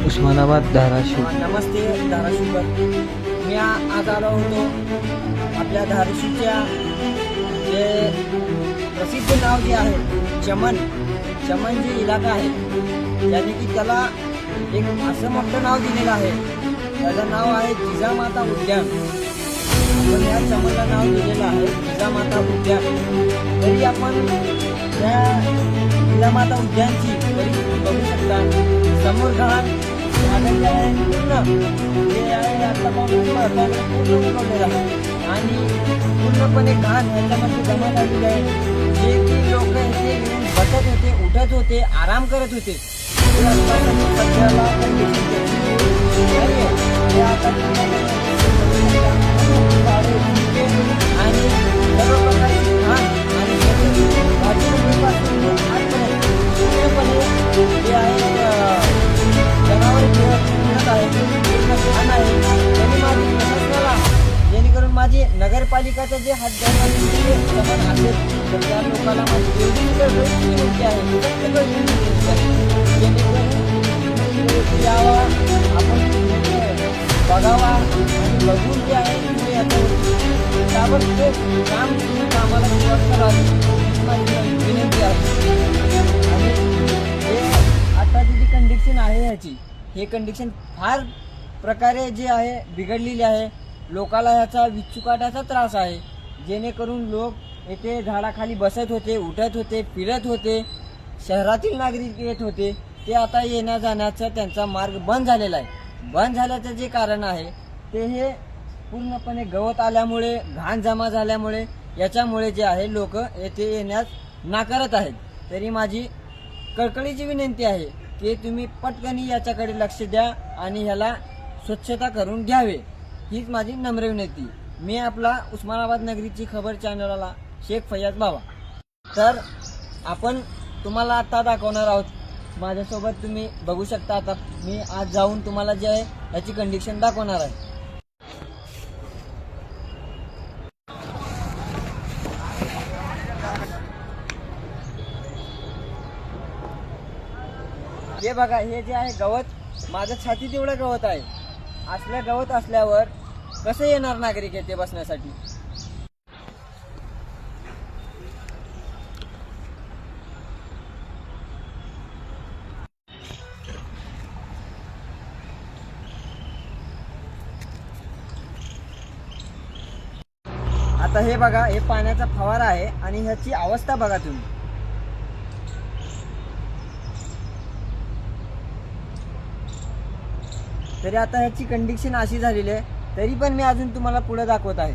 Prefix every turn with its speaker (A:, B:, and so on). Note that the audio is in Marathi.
A: उस्मानाबाद धाराशिव.
B: नमस्ते धाराशिवकर. मी आज आलो होतो आपल्या धाराशिवच्या जे प्रसिद्ध नाव जे आहे चमन जे इलाका आहे त्याने की त्याला एक असं मोठं नाव दिलेलं आहे. त्याचं नाव आहे जिजामाता उद्यान. आपण या चमनला नाव दिलेलं आहे जिजामाता उद्यान. तरी आपण त्या जिजामाता उद्यानची बघू शकता समोर घाण पूर्ण जे आहे आता पूर्ण उगवलेलं आहे आणि पूर्णपणे घाण ह्याच्यामध्ये जमा झालेली आहे. जे की लोक इथे येऊन बसत होते, उठत होते, आराम करत होते. ते सध्याला आणि सर्व प्रकारची घाण आणि जे आहे जनावर फिरत आहे घाण आहे. त्यांनी माझी प्रशासनाला जेणेकरून माझी नगरपालिकाचा जे हात जमान असेल तर त्या लोकांना माझी विनंती आहे जेणेकरून यावा आपण बघावा आणि बघून जे आहे तुम्ही याच्यावर ताबडतोब कामाला सुरुवात करावी माझी विनंती आहे. आणि हे आताची जी कंडिशन आहे ह्याची हे कंडिशन फार प्रकारे जे आहे बिघडलेली आहे. लोकाला ह्याचा विच्छुकाटाचा त्रास आहे. जेणेकरून लोक येथे झाडाखाली बसत होते, उठत होते, फिरत होते. शहरातील नागरिक येत होते ते आता येण्या जाण्याचा त्यांचा मार्ग बंद झालेला आहे. बंद झाल्याचं जे कारण आहे ते हे पूर्णपणे गवत आल्यामुळे, घाण जमा झाल्यामुळे, याच्यामुळे जे आहे लोक येथे येण्यास नाकारत आहेत. तरी माझी कळकळीची विनंती आहे की तुम्ही पटकनी याच्याकडे लक्ष द्या आणि ह्याला स्वच्छता करून घ्यावे. हीच माझी नम्र विनंती. मी आपला उस्मानाबाद नगरीची खबर चॅनलला शेख फैयाज बाबा. तर आपण तुम्हाला आता दाखवणार आहोत. माझ्यासोबत तुम्ही बघू शकता. आता मी आज जाऊन तुम्हाला जे आहे याची कंडिशन दाखवणार आहे. हे बघा, हे जे आहे गवत माझ्या छातीत एवढं गवत आहे. असलं गवत असल्यावर कसं येणार नागरिक येथे बसण्यासाठी. आता हे बघा, हे पाण्याचा फवारा आहे आणि ह्याची अवस्था बघा तुम्ही. तरी आता ह्याची कंडिशन अशी झालेली आहे. तरी पण मी अजून तुम्हाला पुढे दाखवत आहे.